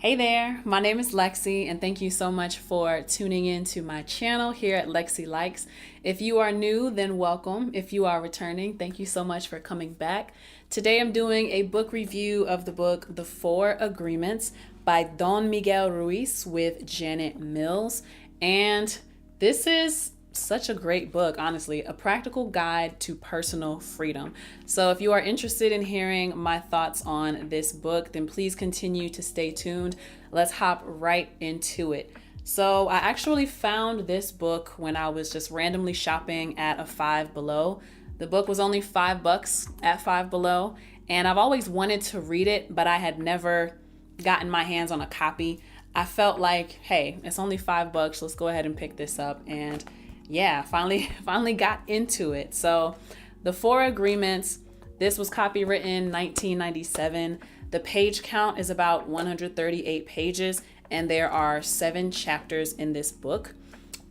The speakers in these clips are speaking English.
Hey there, my name is Lexi, and thank you so much for tuning in to my channel here at LexC Likes. If you are new, then welcome. If you are returning, thank you so much for coming back. Today I'm doing a book review of the book The Four Agreements by Don Miguel Ruiz with Janet Mills. And this is such a great book, honestly, a practical guide to personal freedom. So if you are interested in hearing my thoughts on this book, then please continue to stay tuned. Let's hop right into it. So I actually found this book when I was just randomly shopping at a Five Below. The book was only $5 at Five Below, and I've always wanted to read it, but I had never gotten my hands on a copy. I felt like, hey, it's only $5. Let's go ahead and pick this up. And yeah, finally got into it. So The Four Agreements, this was copywritten 1997. The page count is about 138 pages, and there are 7 chapters in this book.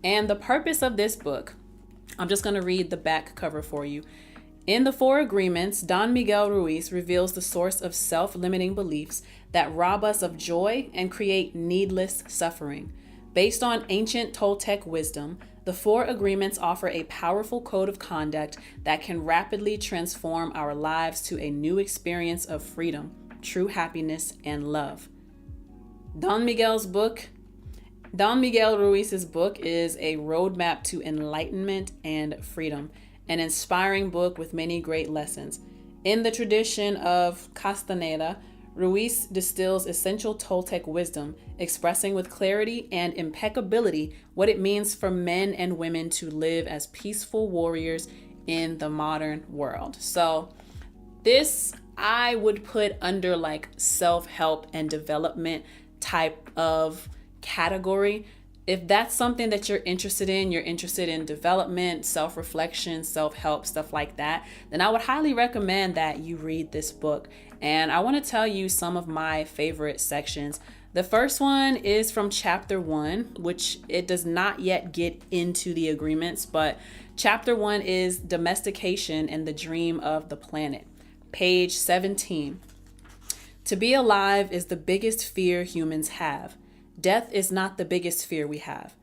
And the purpose of this book, I'm just going to read the back cover for you. In The Four Agreements, Don Miguel Ruiz reveals the source of self-limiting beliefs that rob us of joy and create needless suffering. Based on ancient Toltec wisdom, the Four Agreements offer a powerful code of conduct that can rapidly transform our lives to a new experience of freedom, true happiness, and love. Don Miguel Ruiz's book is a roadmap to enlightenment and freedom, an inspiring book with many great lessons. In the tradition of Castaneda, Ruiz distills essential Toltec wisdom, expressing with clarity and impeccability what it means for men and women to live as peaceful warriors in the modern world. So this I would put under like self-help and development type of category. If that's something that you're interested in development, self-reflection, self-help, stuff like that, then I would highly recommend that you read this book. And I want to tell you some of my favorite sections. The first one is from chapter 1, which it does not yet get into the agreements, but chapter 1 is domestication and the dream of the planet. Page 17. To be alive is the biggest fear humans have. Death is not the biggest fear we have.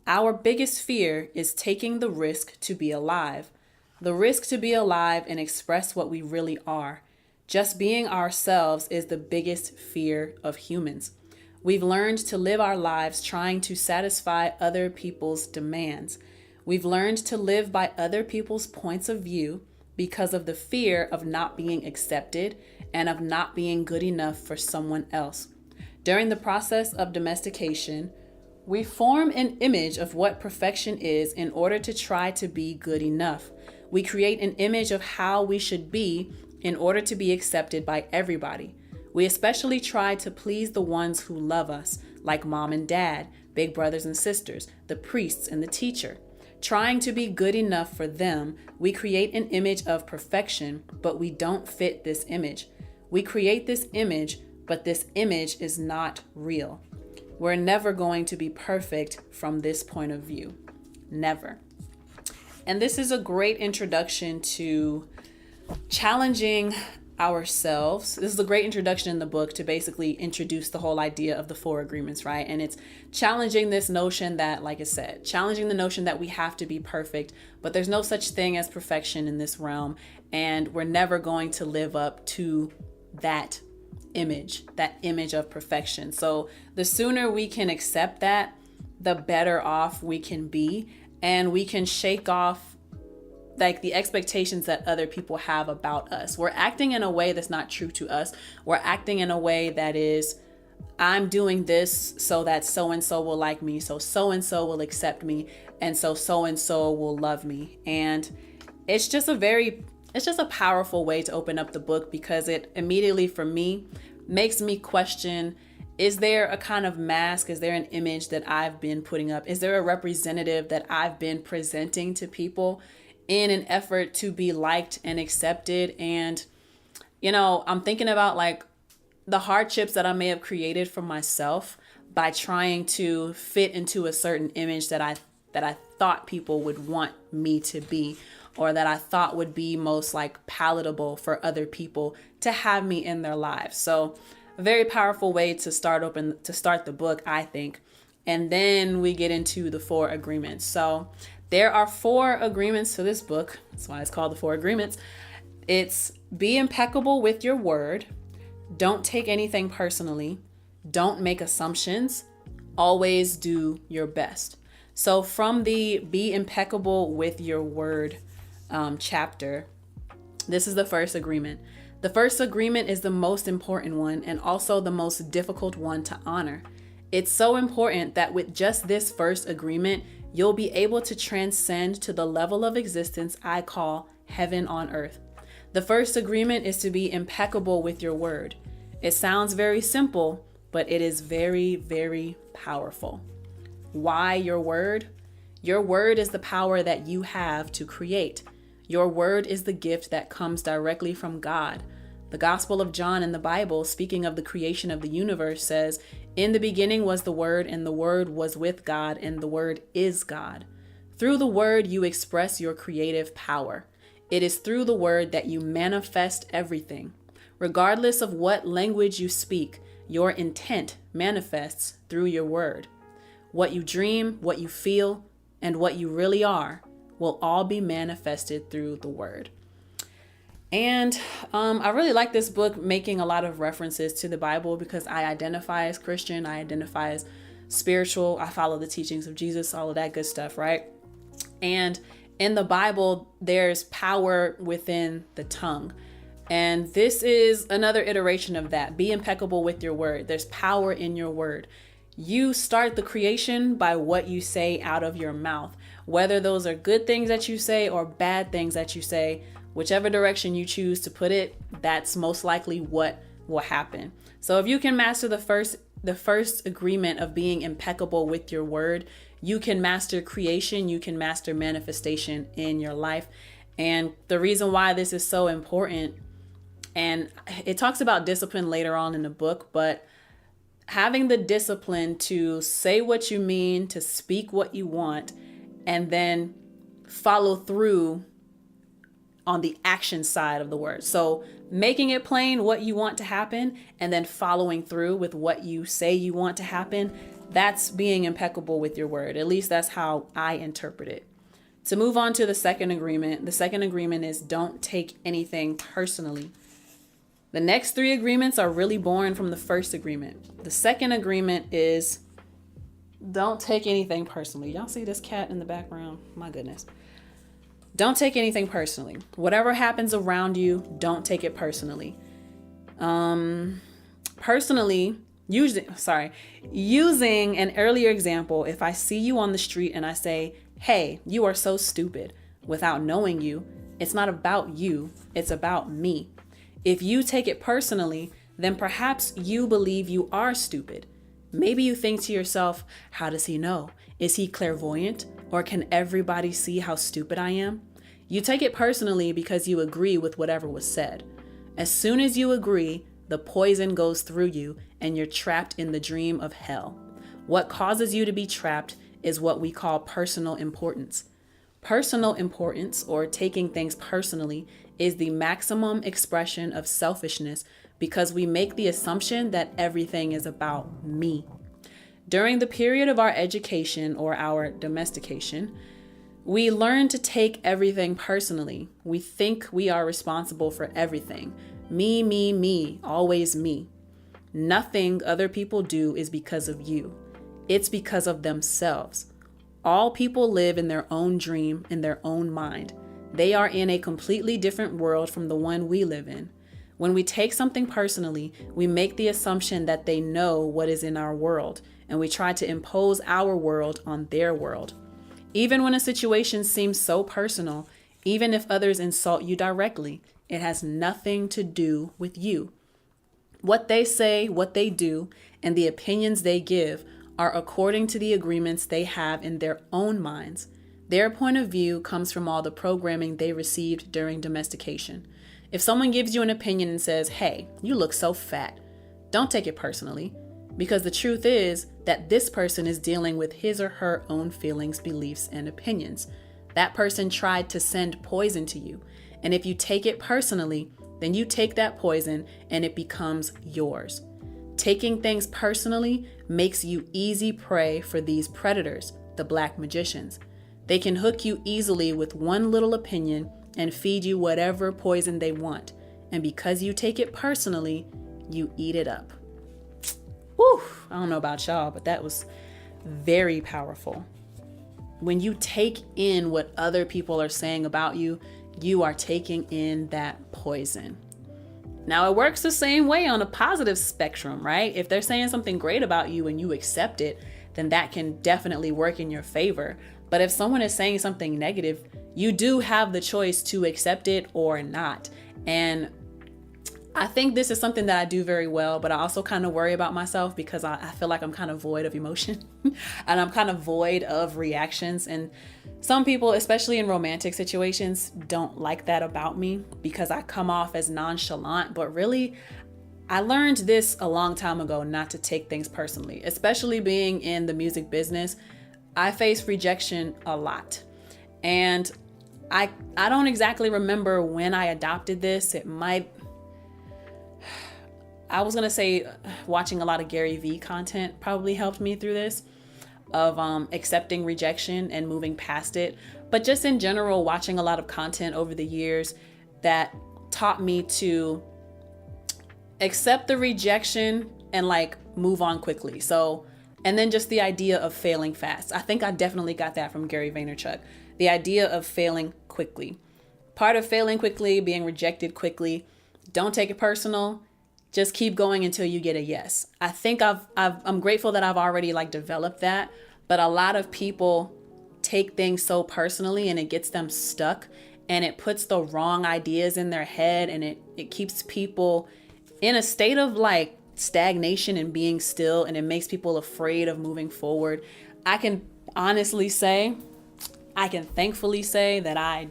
Our biggest fear is taking the risk to be alive. The risk to be alive and express what we really are. Just being ourselves is the biggest fear of humans. We've learned to live our lives trying to satisfy other people's demands. We've learned to live by other people's points of view because of the fear of not being accepted and of not being good enough for someone else. During the process of domestication, we form an image of what perfection is in order to try to be good enough. We create an image of how we should be in order to be accepted by everybody. We especially try to please the ones who love us, like mom and dad, big brothers and sisters, the priests and the teacher. Trying to be good enough for them, we create an image of perfection, but we don't fit this image. We create this image, but this image is not real. We're never going to be perfect from this point of view. Never. And this is a great introduction to challenging ourselves. This is a great introduction in the book to basically introduce the whole idea of the Four Agreements, right? And it's challenging this notion that, like I said, challenging the notion that we have to be perfect, but there's no such thing as perfection in this realm, and we're never going to live up to that image of perfection. So the sooner we can accept that, the better off we can be, and we can shake off like the expectations that other people have about us. We're acting in a way that's not true to us. We're acting in a way that is, I'm doing this so that so-and-so will like me, so so-and-so will accept me, and so-and-so will love me. And it's just a powerful way to open up the book, because it immediately, for me, makes me question, is there a kind of mask? Is there an image that I've been putting up? Is there a representative that I've been presenting to people in an effort to be liked and accepted? And, I'm thinking about like the hardships that I may have created for myself by trying to fit into a certain image that I thought people would want me to be, or that I thought would be most like palatable for other people to have me in their lives. So a very powerful way to start the book, I think. And then we get into the 4 agreements. So there are 4 agreements to this book. That's why it's called the 4 agreements. It's be impeccable with your word. Don't take anything personally. Don't make assumptions. Always do your best. So from the be impeccable with your word chapter, this is the first agreement. The first agreement is the most important one and also the most difficult one to honor. It's so important that with just this first agreement, you'll be able to transcend to the level of existence I call heaven on earth. The first agreement is to be impeccable with your word. It sounds very simple, but it is very, very powerful. Why your word? Your word is the power that you have to create. Your word is the gift that comes directly from God. The Gospel of John in the Bible, speaking of the creation of the universe, says, "In the beginning was the Word, and the Word was with God, and the Word is God." Through the word, you express your creative power. It is through the word that you manifest everything. Regardless of what language you speak, your intent manifests through your word. What you dream, what you feel, and what you really are will all be manifested through the word. And I really like this book making a lot of references to the Bible because I identify as Christian, I identify as spiritual, I follow the teachings of Jesus, all of that good stuff, right? And in the Bible, there's power within the tongue. And this is another iteration of that. Be impeccable with your word. There's power in your word. You start the creation by what you say out of your mouth. Whether those are good things that you say or bad things that you say, whichever direction you choose to put it, that's most likely what will happen. So if you can master the first agreement of being impeccable with your word, you can master creation, you can master manifestation in your life. And the reason why this is so important, and it talks about discipline later on in the book, but having the discipline to say what you mean, to speak what you want, and then follow through on the action side of the word. So making it plain what you want to happen and then following through with what you say you want to happen, that's being impeccable with your word. At least that's how I interpret it. To move on to the second agreement is don't take anything personally. The next 3 agreements are really born from the first agreement. The second agreement is don't take anything personally. Y'all see this cat in the background? My goodness. Don't take anything personally. Whatever happens around you, don't take it personally. Using an earlier example, if I see you on the street and I say, "Hey, you are so stupid," without knowing you, it's not about you, it's about me. If you take it personally, then perhaps you believe you are stupid. Maybe you think to yourself, how does he know? Is he clairvoyant? Or can everybody see how stupid I am? You take it personally because you agree with whatever was said. As soon as you agree, the poison goes through you and you're trapped in the dream of hell. What causes you to be trapped is what we call personal importance. Personal importance, or taking things personally, is the maximum expression of selfishness because we make the assumption that everything is about me. During the period of our education or our domestication, we learn to take everything personally. We think we are responsible for everything. Me, always me. Nothing other people do is because of you. It's because of themselves. All people live in their own dream, in their own mind. They are in a completely different world from the one we live in. When we take something personally, we make the assumption that they know what is in our world, and we try to impose our world on their world. Even when a situation seems so personal, even if others insult you directly, it has nothing to do with you. What they say, what they do, and the opinions they give are according to the agreements they have in their own minds. Their point of view comes from all the programming they received during domestication. If someone gives you an opinion and says, "Hey, you look so fat," don't take it personally, because the truth is that this person is dealing with his or her own feelings, beliefs, and opinions. That person tried to send poison to you, and if you take it personally, then you take that poison and it becomes yours. Taking things personally makes you easy prey for these predators, the black magicians. They can hook you easily with one little opinion and feed you whatever poison they want. And because you take it personally, you eat it up. Whew, I don't know about y'all, but that was very powerful. When you take in what other people are saying about you, you are taking in that poison. Now, it works the same way on a positive spectrum, right? If they're saying something great about you and you accept it, then that can definitely work in your favor. But if someone is saying something negative, you do have the choice to accept it or not. And I think this is something that I do very well, but I also kind of worry about myself because I feel like I'm kind of void of emotion and I'm kind of void of reactions. And some people, especially in romantic situations, don't like that about me because I come off as nonchalant. But really, I learned this a long time ago, not to take things personally, especially being in the music business. I face rejection a lot. And I don't exactly remember when I adopted this. I was going to say watching a lot of Gary Vee content probably helped me through this, of accepting rejection and moving past it. But just in general, watching a lot of content over the years that taught me to accept the rejection and like move on quickly. So, and then just the idea of failing fast. I think I definitely got that from Gary Vaynerchuk. The idea of failing quickly. Part of failing quickly, being rejected quickly. Don't take it personal. Just keep going until you get a yes. I think I'm grateful that I've already like developed that, but a lot of people take things so personally and it gets them stuck and it puts the wrong ideas in their head and it keeps people in a state of like stagnation and being still, and it makes people afraid of moving forward. I can thankfully say that I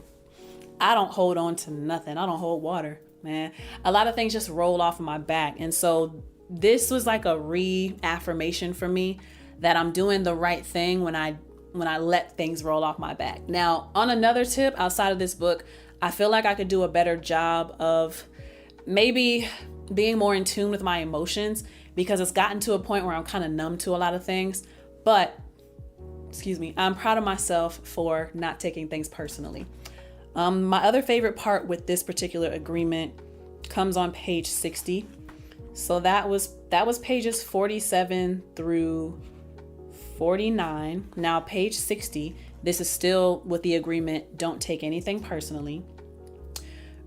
don't hold on to nothing. I don't hold water. Man, a lot of things just roll off of my back. And so this was like a reaffirmation for me that I'm doing the right thing when I let things roll off my back. Now, on another tip outside of this book, I feel like I could do a better job of maybe being more in tune with my emotions, because it's gotten to a point where I'm kind of numb to a lot of things. But, I'm proud of myself for not taking things personally. My other favorite part with this particular agreement comes on page 60. So that was pages 47 through 49. Now page 60, this is still with the agreement, don't take anything personally.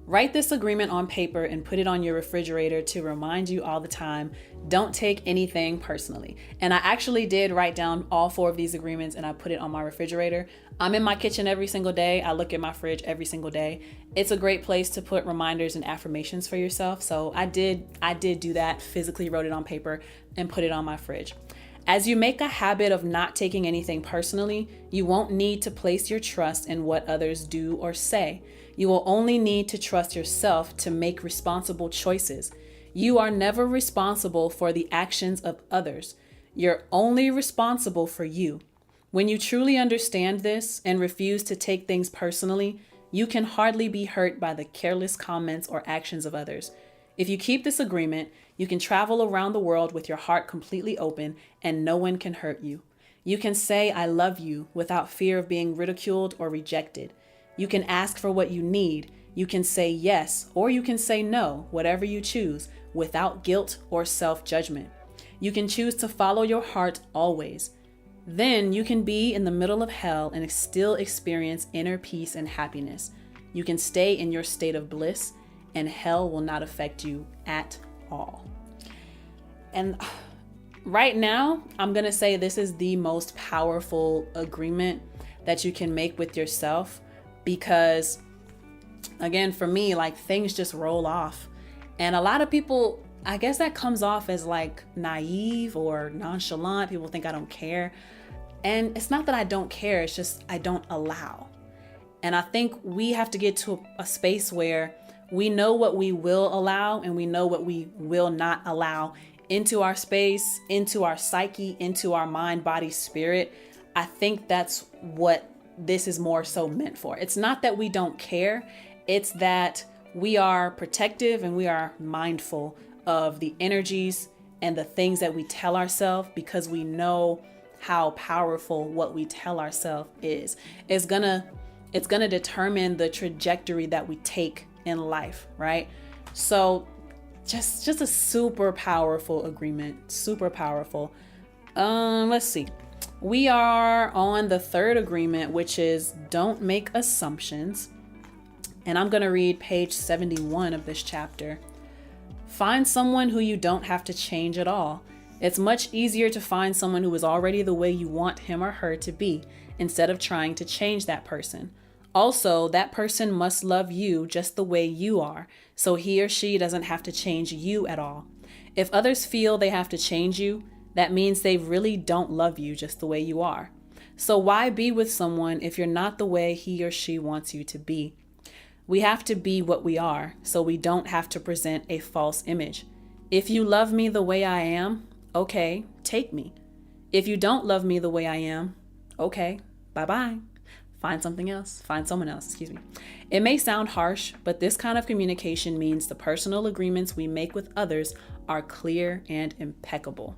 Write this agreement on paper and put it on your refrigerator to remind you all the time, don't take anything personally. And I actually did write down all 4 of these agreements and I put it on my refrigerator. I'm in my kitchen every single day. I look at my fridge every single day. It's a great place to put reminders and affirmations for yourself. So I did do that, physically wrote it on paper and put it on my fridge. As you make a habit of not taking anything personally, you won't need to place your trust in what others do or say. You will only need to trust yourself to make responsible choices. You are never responsible for the actions of others. You're only responsible for you. When you truly understand this and refuse to take things personally, you can hardly be hurt by the careless comments or actions of others. If you keep this agreement, you can travel around the world with your heart completely open and no one can hurt you. You can say, I love you without fear of being ridiculed or rejected. You can ask for what you need. You can say yes, or you can say no, whatever you choose, without guilt or self-judgment. You can choose to follow your heart always. Then you can be in the middle of hell and still experience inner peace and happiness. You can stay in your state of bliss and hell will not affect you at all. And right now, I'm going to say this is the most powerful agreement that you can make with yourself, because again, for me, like things just roll off. And a lot of people, I guess that comes off as like naive or nonchalant. People think I don't care. And it's not that I don't care, it's just I don't allow. And I think we have to get to a space where we know what we will allow and we know what we will not allow into our space, into our psyche, into our mind, body, spirit. I think that's what this is more so meant for. It's not that we don't care, it's that we are protective and we are mindful of the energies and the things that we tell ourselves, because we know how powerful what we tell ourselves is. It's gonna determine the trajectory that we take in life, right? So just a super powerful agreement, super powerful. Let's see. We are on the third agreement, which is don't make assumptions. And I'm going to read page 71 of this chapter. Find someone who you don't have to change at all. It's much easier to find someone who is already the way you want him or her to be, instead of trying to change that person. Also, that person must love you just the way you are, so he or she doesn't have to change you at all. If others feel they have to change you, that means they really don't love you just the way you are. So why be with someone if you're not the way he or she wants you to be? We have to be what we are, so we don't have to present a false image. If you love me the way I am, okay, take me. If you don't love me the way I am, okay, bye-bye. Find something else. Find someone else, excuse me. It may sound harsh, but this kind of communication means the personal agreements we make with others are clear and impeccable.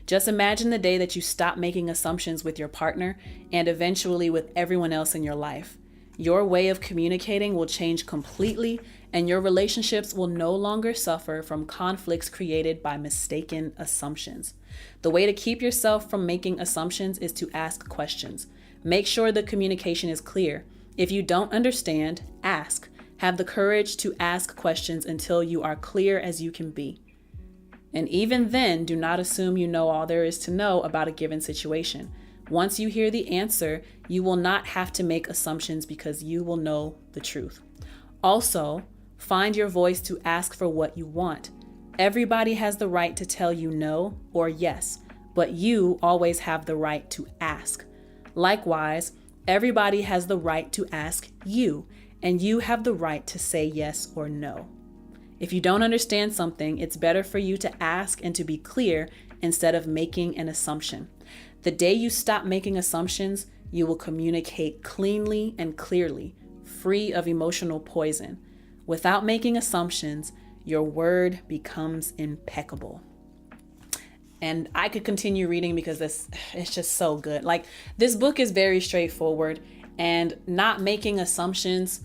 Just imagine the day that you stop making assumptions with your partner and eventually with everyone else in your life. Your way of communicating will change completely, and your relationships will no longer suffer from conflicts created by mistaken assumptions. The way to keep yourself from making assumptions is to ask questions. Make sure the communication is clear. If you don't understand, ask. Have the courage to ask questions until you are clear as you can be. And even then, do not assume you know all there is to know about a given situation. Once you hear the answer, you will not have to make assumptions because you will know the truth. Also, find your voice to ask for what you want. Everybody has the right to tell you no or yes, but you always have the right to ask. Likewise, everybody has the right to ask you, and you have the right to say yes or no. If you don't understand something, it's better for you to ask and to be clear instead of making an assumption. The day you stop making assumptions, you will communicate cleanly and clearly, free of emotional poison. Without making assumptions, your word becomes impeccable. And I could continue reading because it's just so good. Like, this book is very straightforward, and not making assumptions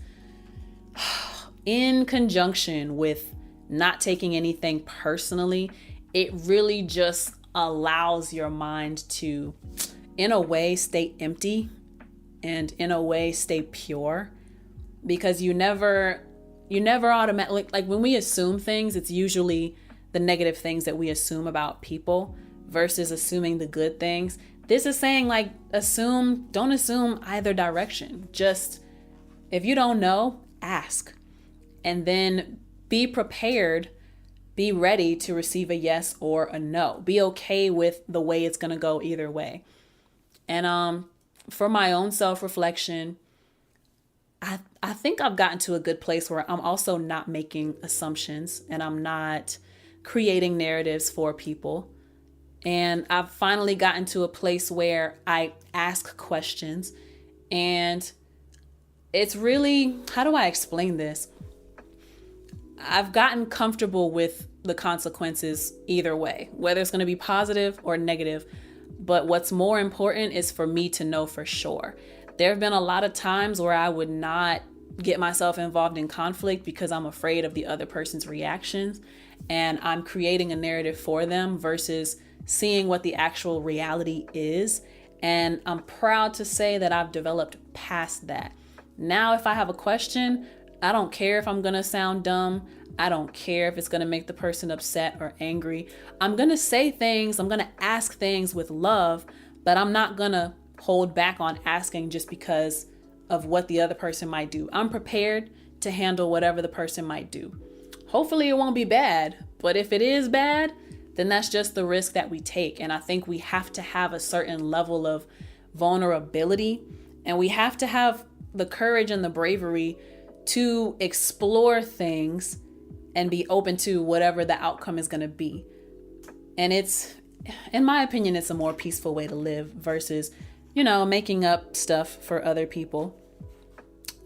in conjunction with not taking anything personally, it really just allows your mind to, in a way, stay empty and in a way stay pure, because you never automatically, like when we assume things, it's usually the negative things that we assume about people versus assuming the good things. This is saying, like, don't assume either direction. Just, if you don't know, ask. And then be prepared, be ready to receive a yes or a no. Be okay with the way it's going to go either way. And for my own self-reflection, I think I've gotten to a good place where I'm also not making assumptions and I'm not creating narratives for people. And I've finally gotten to a place where I ask questions, and it's really, how do I explain this? I've gotten comfortable with the consequences either way, whether it's going to be positive or negative. But what's more important is for me to know for sure. There have been a lot of times where I would not get myself involved in conflict because I'm afraid of the other person's reactions, and I'm creating a narrative for them versus seeing what the actual reality is. And I'm proud to say that I've developed past that. Now, if I have a question, I don't care if I'm going to sound dumb. I don't care if it's going to make the person upset or angry. I'm going to say things, I'm going to ask things with love, but I'm not going to hold back on asking just because of what the other person might do. I'm prepared to handle whatever the person might do. Hopefully it won't be bad, but if it is bad, then that's just the risk that we take. And I think we have to have a certain level of vulnerability, and we have to have the courage and the bravery to explore things and be open to whatever the outcome is going to be. And it's, in my opinion, it's a more peaceful way to live versus, making up stuff for other people.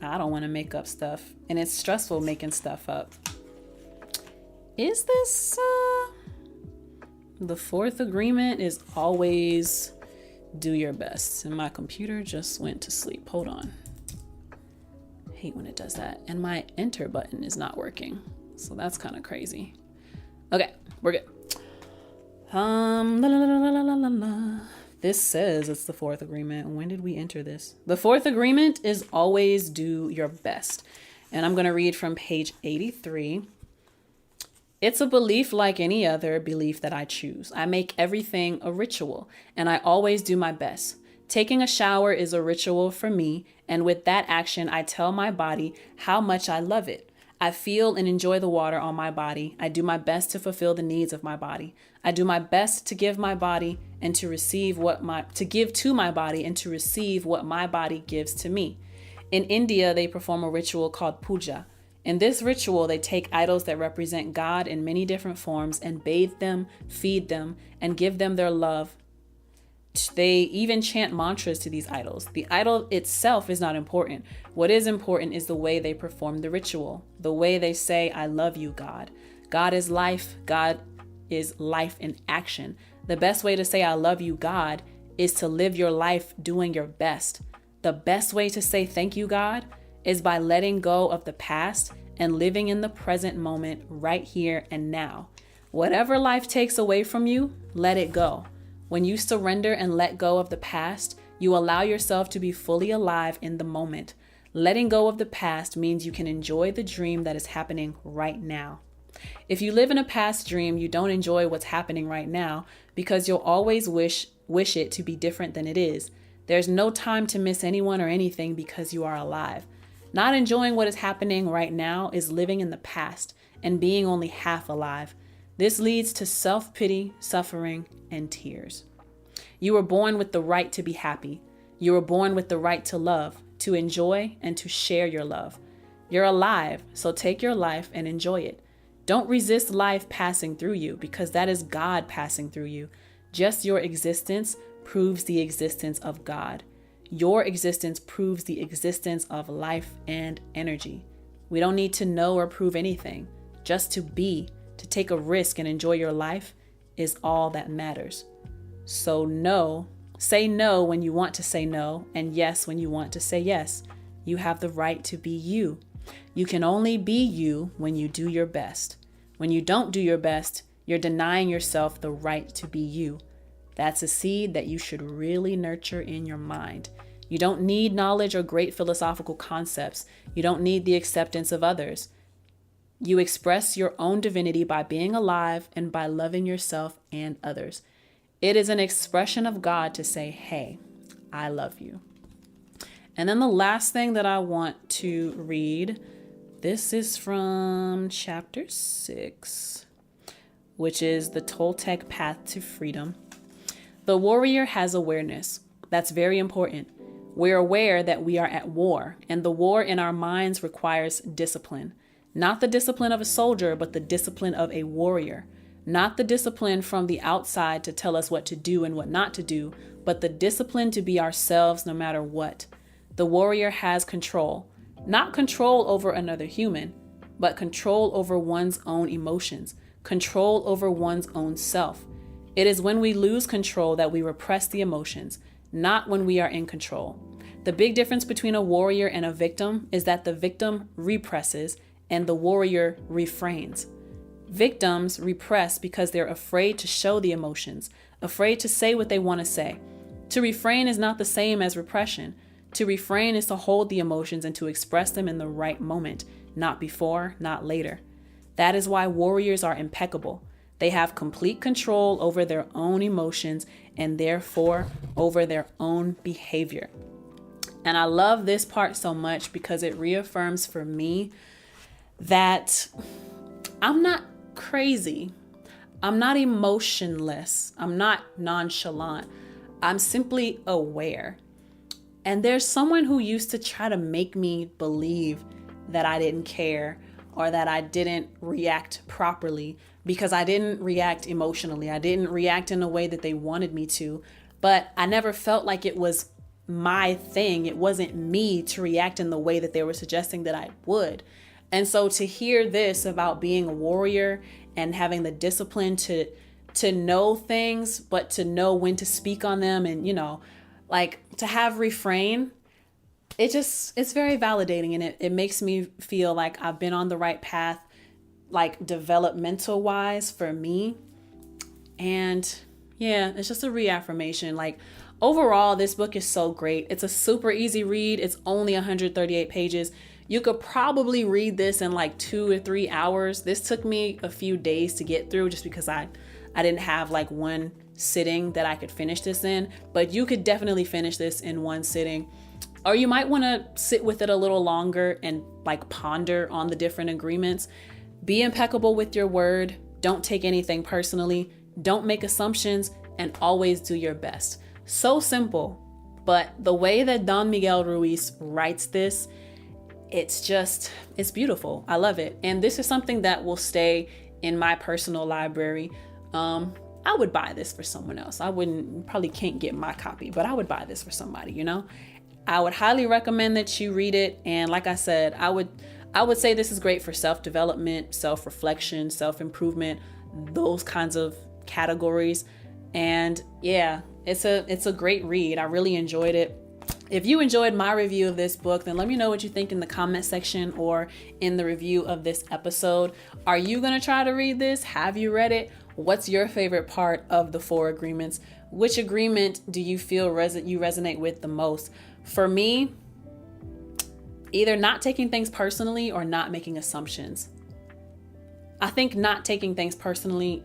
I don't want to make up stuff, and it's stressful making stuff up. Is this The fourth agreement is always do your best. And my computer just went to sleep. Hold on. I hate when it does that. And my enter button is not working. So that's kind of crazy. Okay, we're good. This says it's the fourth agreement. When did we enter this? The fourth agreement is always do your best. And I'm going to read from page 83. It's a belief like any other belief that I choose. I make everything a ritual, and I always do my best. Taking a shower is a ritual for me, and with that action, I tell my body how much I love it. I feel and enjoy the water on my body. I do my best to fulfill the needs of my body. I do my best to give my body and to receive to give to my body and to receive what my body gives to me. In India, they perform a ritual called puja. In this ritual, they take idols that represent God in many different forms and bathe them, feed them, and give them their love. They even chant mantras to these idols. The idol itself is not important. What is important is the way they perform the ritual, the way they say, I love you, God. God is life. God is life in action. The best way to say, I love you, God, is to live your life doing your best. The best way to say thank you, God, is by letting go of the past and living in the present moment right here and now. Whatever life takes away from you, let it go. When you surrender and let go of the past, you allow yourself to be fully alive in the moment. Letting go of the past means you can enjoy the dream that is happening right now. If you live in a past dream, you don't enjoy what's happening right now because you'll always wish it to be different than it is. There's no time to miss anyone or anything because you are alive. Not enjoying what is happening right now is living in the past and being only half alive. This leads to self-pity, suffering, and tears. You were born with the right to be happy. You were born with the right to love, to enjoy, and to share your love. You're alive, so take your life and enjoy it. Don't resist life passing through you because that is God passing through you. Just your existence proves the existence of God. Your existence proves the existence of life and energy. We don't need to know or prove anything. Just to be, to take a risk and enjoy your life is all that matters. So say no when you want to say no, and yes when you want to say yes. You have the right to be you. You can only be you when you do your best. When you don't do your best, you're denying yourself the right to be you. That's a seed that you should really nurture in your mind. You don't need knowledge or great philosophical concepts. You don't need the acceptance of others. You express your own divinity by being alive and by loving yourself and others. It is an expression of God to say, hey, I love you. And then the last thing that I want to read, this is from chapter 6, which is the Toltec Path to Freedom. The warrior has awareness. That's very important. We're aware that we are at war, and the war in our minds requires discipline. Not the discipline of a soldier, but the discipline of a warrior. Not the discipline from the outside to tell us what to do and what not to do, but the discipline to be ourselves no matter what. The warrior has control. Not control over another human, but control over one's own emotions, control over one's own self. It is when we lose control that we repress the emotions, not when we are in control. The big difference between a warrior and a victim is that the victim represses and the warrior refrains. Victims repress because they're afraid to show the emotions, afraid to say what they want to say. To refrain is not the same as repression. To refrain is to hold the emotions and to express them in the right moment, not before, not later. That is why warriors are impeccable. They have complete control over their own emotions and therefore over their own behavior. And I love this part so much because it reaffirms for me that I'm not crazy. I'm not emotionless. I'm not nonchalant. I'm simply aware. And there's someone who used to try to make me believe that I didn't care or that I didn't react properly because I didn't react emotionally. I didn't react in a way that they wanted me to, but I never felt like it was my thing. It wasn't me to react in the way that they were suggesting that I would. And so to hear this about being a warrior and having the discipline to to know things, but to know when to speak on them, and, you know, like to have refrain, it's very validating, and it makes me feel like I've been on the right path, like developmental wise for me. And yeah, it's just a reaffirmation. Like overall, this book is so great. It's a super easy read. It's only 138 pages. You could probably read this in like 2 or 3 hours. This took me a few days to get through just because I didn't have like one sitting that I could finish this in, but you could definitely finish this in one sitting. Or you might want to sit with it a little longer and like ponder on the different agreements. Be impeccable with your word. Don't take anything personally. Don't make assumptions, and always do your best. So simple, but the way that Don Miguel Ruiz writes this, it's beautiful. I love it. And this is something that will stay in my personal library. I would buy this for someone else. Probably can't get my copy, but I would buy this for somebody, you know? I would highly recommend that you read it. And like I said, I would say this is great for self-development, self-reflection, self-improvement, those kinds of categories. And yeah, it's a great read. I really enjoyed it. If you enjoyed my review of this book, then let me know what you think in the comment section or in the review of this episode. Are you going to try to read this? Have you read it? What's your favorite part of the 4 agreements? Which agreement do you feel you resonate with the most? For me, either not taking things personally or not making assumptions. I think not taking things personally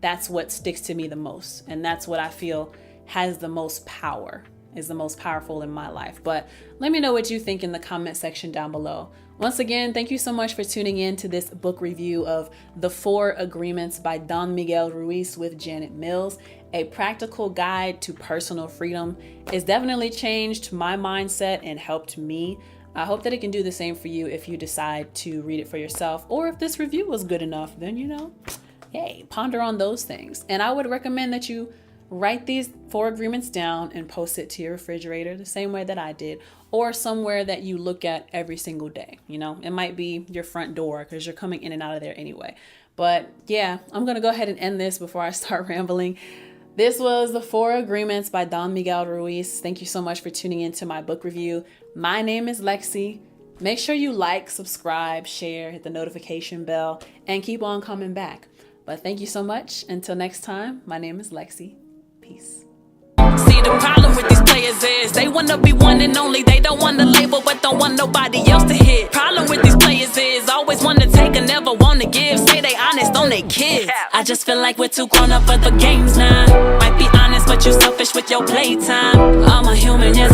that's what sticks to me the most. And that's what I feel has the most power, is the most powerful in my life. But let me know what you think in the comment section down below. Once again, thank you so much for tuning in to this book review of The 4 Agreements by Don Miguel Ruiz with Janet Mills, a practical guide to personal freedom. It's definitely changed my mindset and helped me. I hope that it can do the same for you if you decide to read it for yourself, or if this review was good enough, then, you know, hey, ponder on those things. And I would recommend that you write these 4 agreements down and post it to your refrigerator the same way that I did, or somewhere that you look at every single day. You know, it might be your front door because you're coming in and out of there anyway. But yeah, I'm going to go ahead and end this before I start rambling. This was The 4 Agreements by Don Miguel Ruiz. Thank you so much for tuning into my book review. My name is LexC. Make sure you like, subscribe, share, hit the notification bell, and keep on coming back. But thank you so much. Until next time, my name is LexC. Peace. See, the problem with these players is they want to be one and only. They don't want to label, but don't want nobody else to hit. Problem with these players is always want to take and never want to give. Say they honest on they kids. I just feel like we're too grown up for the games now. Might be honest, but you selfish with your playtime. I'm a human, yes,